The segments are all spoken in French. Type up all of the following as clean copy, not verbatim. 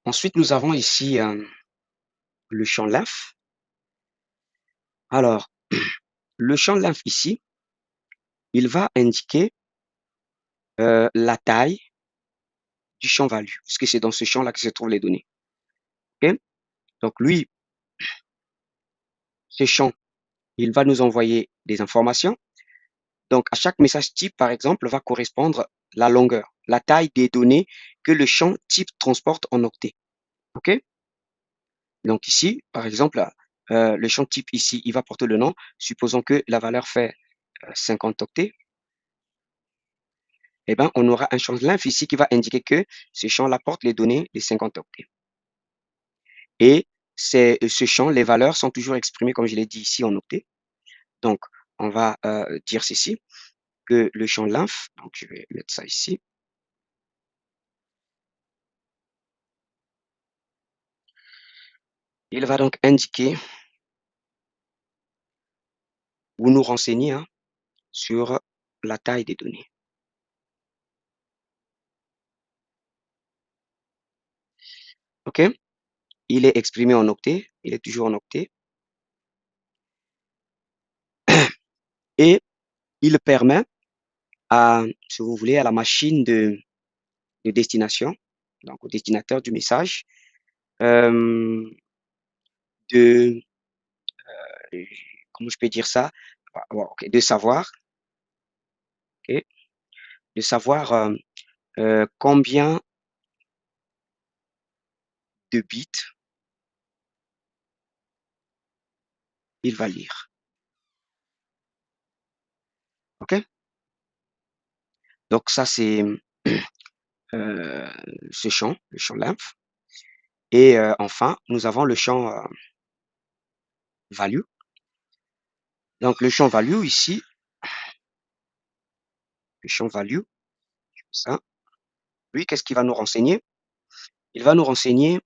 Ensuite, nous avons ici le champ lymphe. Alors, le champ lymphe ici, il va indiquer la taille du champ value, puisque c'est dans ce champ-là que se trouvent les données. Ok. Donc, lui, ce champ, il va nous envoyer des informations. Donc, à chaque message type, par exemple, va correspondre la longueur, la taille des données que le champ type transporte en octets. OK? Donc ici, par exemple, le champ type ici, il va porter le nom. Supposons que la valeur fait 50 octets. Eh bien, on aura un champ lymphe ici qui va indiquer que ce champ-là porte les données des 50 octets. Et ce champ, les valeurs sont toujours exprimées, comme je l'ai dit ici, en octets. Donc, on va dire ceci, que le champ lymphe, donc je vais mettre ça ici, il va donc indiquer ou nous renseigner sur la taille des données. OK? Il est exprimé en octets, il est toujours en octets, et il permet à, si vous voulez, à la machine de destination, donc au destinataire du message, euh, de, comment je peux dire ça? Ok, de savoir, ok, de savoir combien de bits il va lire. Ok? Donc ça, c'est euh, ce champ, le champ lymphe. Et enfin, nous avons le champ value. Donc le champ value ici, le champ value, ça, lui, qu'est-ce qu'il va nous renseigner? Il va nous renseigner,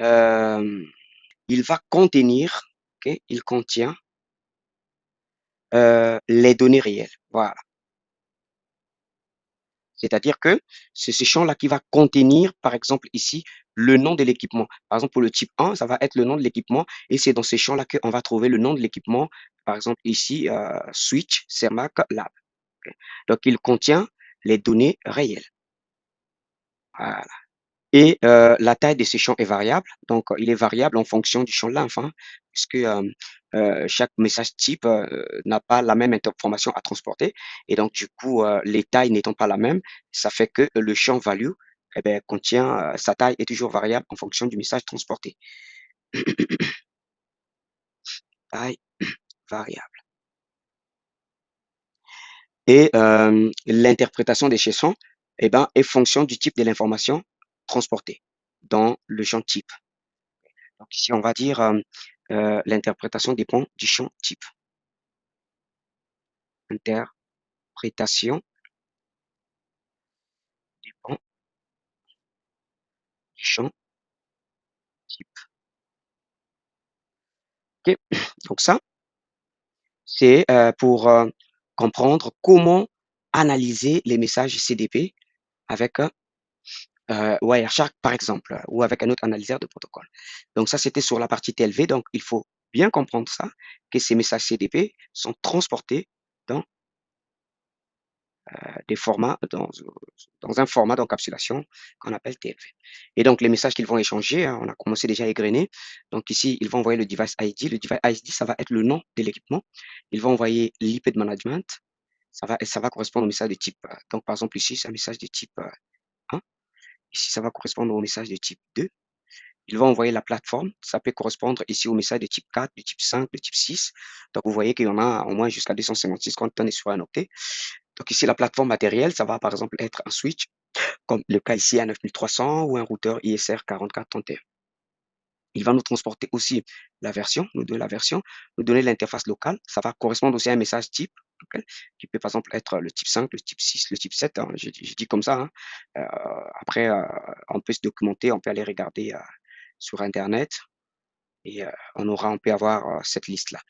euh, il va contenir, ok, il contient les données réelles. Voilà. C'est-à-dire que c'est ce champ-là qui va contenir, par exemple, ici, le nom de l'équipement. Par exemple, pour le type 1, ça va être le nom de l'équipement et c'est dans ces champs-là qu'on va trouver le nom de l'équipement. Par exemple, ici, Switch, Cermac, Lab. Ok. Donc, il contient les données réelles. Voilà. Et la taille de ces champs est variable. Donc, il est variable en fonction du champ lymphe, puisque chaque message type n'a pas la même information à transporter. Et donc, du coup, les tailles n'étant pas la même, ça fait que le champ value eh ben, contient, sa taille est toujours variable en fonction du message transporté. Taille variable. Et l'interprétation des chansons eh ben, est fonction du type de l'information transportée dans le champ type. Donc ici, on va dire l'interprétation dépend du champ type. Interprétation dépend du champ type. OK. Donc ça, c'est pour comprendre comment analyser les messages CDP avec Wireshark, par exemple, ou avec un autre analyseur de protocole. Donc ça, c'était sur la partie TLV. Donc, il faut bien comprendre ça, que ces messages CDP sont transportés dans des formats, dans un format d'encapsulation qu'on appelle TLV. Et donc, les messages qu'ils vont échanger, on a commencé déjà à égrener. Donc ici, ils vont envoyer le device ID. Le device ID, ça va être le nom de l'équipement. Ils vont envoyer l'IP de management. Ça va correspondre au message de type. Donc, par exemple, ici, c'est un message de type 1. Ici, ça va correspondre au message de type 2. Ils vont envoyer la plateforme. Ça peut correspondre ici au message de type 4, de type 5, de type 6. Donc, vous voyez qu'il y en a au moins jusqu'à 256 quand on est sur un octet. Donc, ici, la plateforme matérielle, ça va par exemple être un switch, comme le cas ici à 9300 ou un routeur ISR 4431. Il va nous transporter aussi la version, nous donner la version, nous donner l'interface locale. Ça va correspondre aussi à un message type, okay, qui peut par exemple être le type 5, le type 6, le type 7. J'ai dit comme ça. Après, on peut se documenter, on peut aller regarder sur Internet et on peut avoir cette liste-là.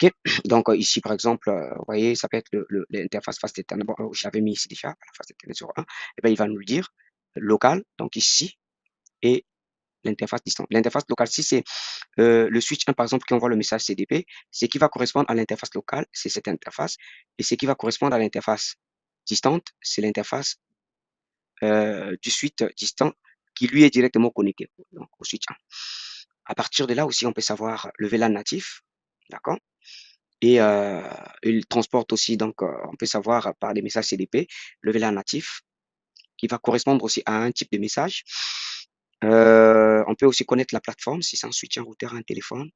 OK. Donc ici, par exemple, vous voyez, ça peut être l'interface Fast Ethernet. Bon, j'avais mis ici déjà la Fast Ethernet 01. Et bien, il va nous le dire. locale, donc ici, et l'interface distante. L'interface locale, si c'est le switch 1, par exemple, qui envoie le message CDP, ce qui va correspondre à l'interface locale, c'est cette interface. Et ce qui va correspondre à l'interface distante, c'est l'interface du switch distant qui lui est directement connecté donc, au switch 1. À partir de là aussi, on peut savoir le VLAN natif, d'accord? Et il transporte aussi, donc, on peut savoir par des messages CDP, le VLAN natif, qui va correspondre aussi à un type de message. On peut aussi connaître la plateforme, si c'est un switch, un routeur, un téléphone,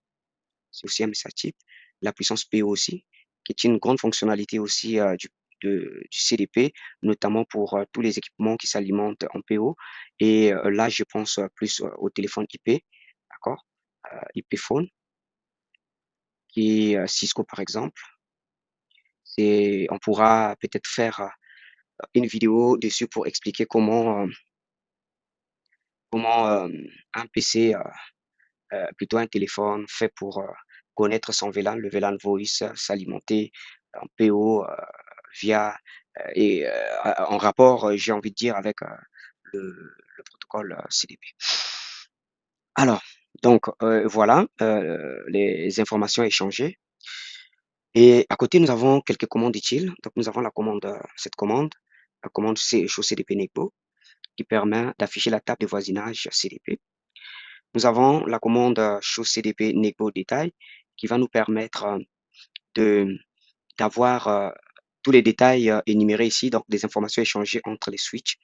c'est aussi un message type. La puissance PO aussi, qui est une grande fonctionnalité aussi du CDP, notamment pour tous les équipements qui s'alimentent en PO. Et là, je pense plus au téléphone IP, d'accord? IP phone, qui est Cisco par exemple. On pourra peut-être faire une vidéo dessus pour expliquer comment un PC, plutôt un téléphone fait pour connaître son VLAN, le VLAN voice, s'alimenter en PO via et en rapport, j'ai envie de dire, avec le protocole CDP. Alors, donc voilà les informations échangées. Et à côté, nous avons quelques commandes utiles. Donc, nous avons la commande, cette commande, la commande show CDP Negbo, qui permet d'afficher la table de voisinage CDP. Nous avons la commande show CDP Negbo détail, qui va nous permettre de d'avoir tous les détails énumérés ici, donc des informations échangées entre les switches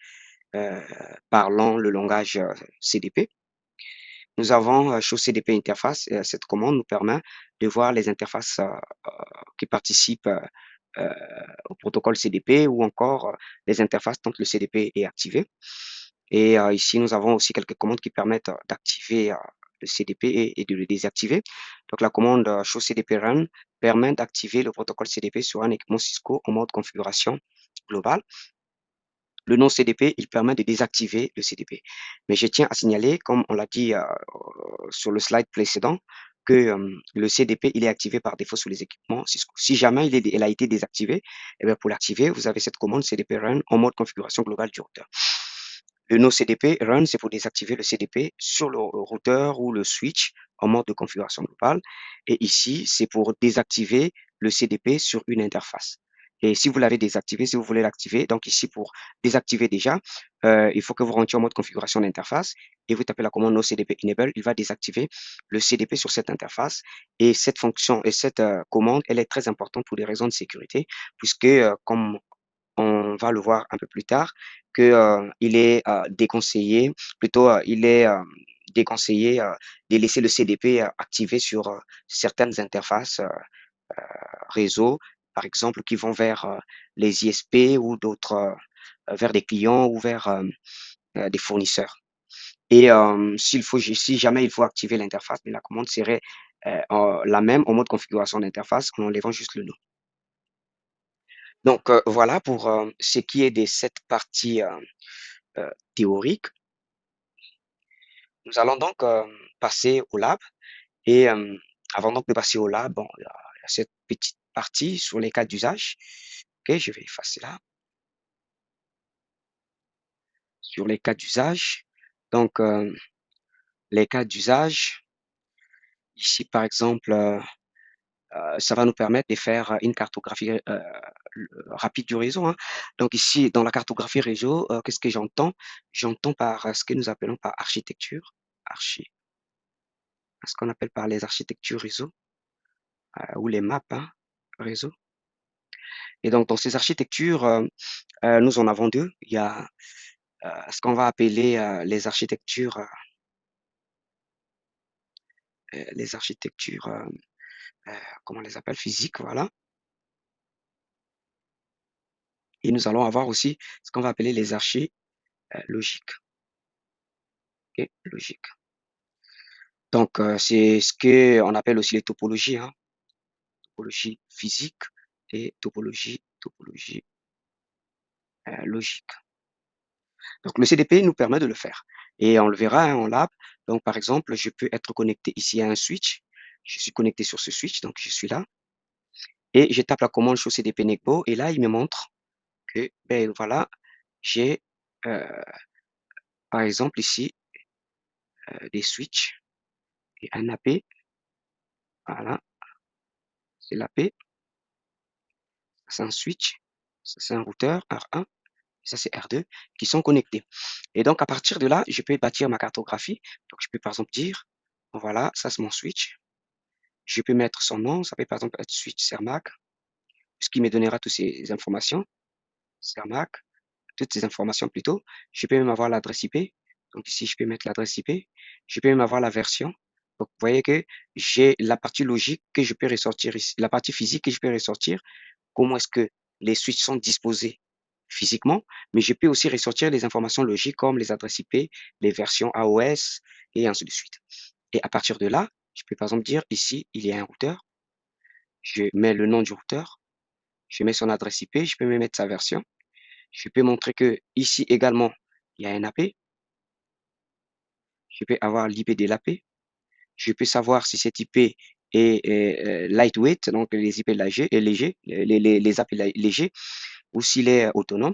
parlant le langage CDP. Nous avons show CDP interface. Et cette commande nous permet de voir les interfaces qui participent euh, au protocole CDP ou encore les interfaces tant que le CDP est activé. Et ici, nous avons aussi quelques commandes qui permettent d'activer le CDP et de le désactiver. Donc, la commande show CDP run permet d'activer le protocole CDP sur un équipement Cisco en mode configuration globale. Le non CDP, il permet de désactiver le CDP. Mais je tiens à signaler, comme on l'a dit sur le slide précédent, que le CDP, il est activé par défaut sur les équipements Cisco. Si jamais il a été désactivé, eh bien pour l'activer, vous avez cette commande CDP run en mode configuration globale du routeur. Le no CDP run, c'est pour désactiver le CDP sur le routeur ou le switch en mode de configuration globale. Et ici, c'est pour désactiver le CDP sur une interface. Et si vous l'avez désactivé, si vous voulez l'activer, donc ici pour désactiver déjà, il faut que vous rentriez en mode configuration d'interface et vous tapez la commande no CDP enable, il va désactiver le CDP sur cette interface. Et cette fonction et cette commande, elle est très importante pour des raisons de sécurité, puisque comme on va le voir un peu plus tard, que il est déconseillé, plutôt il est déconseillé de laisser le CDP activé sur certaines interfaces réseau, par exemple, qui vont vers les ISP ou d'autres, vers des clients ou vers des fournisseurs. Et si jamais il faut activer l'interface, la commande serait la même en mode configuration d'interface en enlevant juste le nom. Donc voilà pour ce qui est de cette partie théorique. Nous allons donc passer au lab et avant donc de passer au lab, bon, il y a cette petite partie sur les cas d'usage. OK, je vais effacer là. Sur les cas d'usage. Donc les cas d'usage, ici par exemple, ça va nous permettre de faire une cartographie rapide du réseau, hein. Donc ici, dans la cartographie réseau, qu'est-ce que j'entends? J'entends par ce que nous appelons par architecture, archi, ce qu'on appelle par les architectures réseau ou les maps hein, réseau. Et donc dans ces architectures, nous en avons deux. Il y a ce qu'on va appeler les architectures, comment on les appelle, physiques, voilà. Et nous allons avoir aussi ce qu'on va appeler les archis logiques. OK, logique. Donc, c'est ce qu'on appelle aussi les topologies, hein, topologie physique et topologie logique. Donc, le CDP nous permet de le faire et on le verra hein, en lab. Donc, par exemple, je peux être connecté ici à un switch. Je suis connecté sur ce switch, donc je suis là et je tape la commande show CDP Negbo et là, il me montre que, ben voilà, j'ai par exemple ici, des switches et un AP. Voilà, c'est l'AP. C'est un switch, ça c'est un routeur R1, ça c'est R2 qui sont connectés. Et donc à partir de là, je peux bâtir ma cartographie. Donc je peux par exemple dire, voilà, ça c'est mon switch. Je peux mettre son nom, ça peut par exemple être switch Cermac, ce qui me donnera toutes ces informations. Cermac, toutes ces informations plutôt. Je peux même avoir l'adresse IP. Donc ici, je peux mettre l'adresse IP. Je peux même avoir la version. Donc vous voyez que j'ai la partie logique que je peux ressortir ici, la partie physique que je peux ressortir. Comment est-ce que les switches sont disposés physiquement, mais je peux aussi ressortir les informations logiques comme les adresses IP, les versions AOS et ainsi de suite. Et à partir de là, je peux par exemple dire ici, il y a un routeur, je mets le nom du routeur, je mets son adresse IP, je peux même mettre sa version. Je peux montrer que ici également, il y a un AP, je peux avoir l'IP de l'AP, je peux savoir si cet IP est lightweight, donc les IP légers, les AP légers, ou s'il est autonome.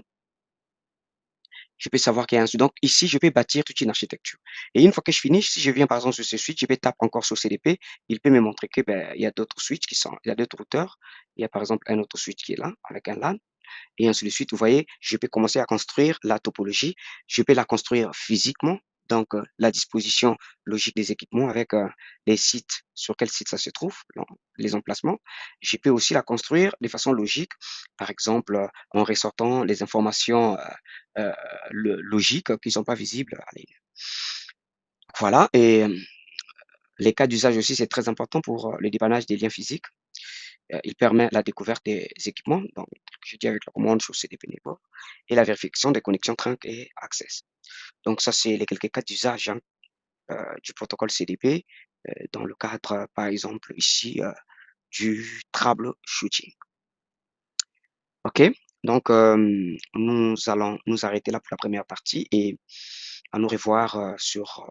Je peux savoir qu'il y a un switch. Donc ici, je peux bâtir toute une architecture. Et une fois que je finis, si je viens par exemple sur ce switch, je vais taper encore sur CDP, il peut me montrer que ben, il y a d'autres switches il y a d'autres routeurs. Il y a par exemple un autre switch qui est là, avec un LAN, et ainsi de suite. Vous voyez, je peux commencer à construire la topologie. Je peux la construire physiquement, donc la disposition logique des équipements avec les sites, sur quel site ça se trouve, les emplacements. Je peux aussi la construire de façon logique, par exemple en ressortant les informations logiques qui ne sont pas visibles à l'œil. Voilà, et les cas d'usage aussi, c'est très important pour le dépannage des liens physiques. Il permet la découverte des équipements, donc je dis avec la commande sur CDP Network, et la vérification des connexions trunk et access. Donc ça, c'est les quelques cas d'usage hein, du protocole CDP dans le cadre, par exemple, ici, du troubleshooting. OK? Donc, nous allons nous arrêter là pour la première partie et à nous revoir sur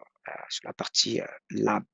la partie lab.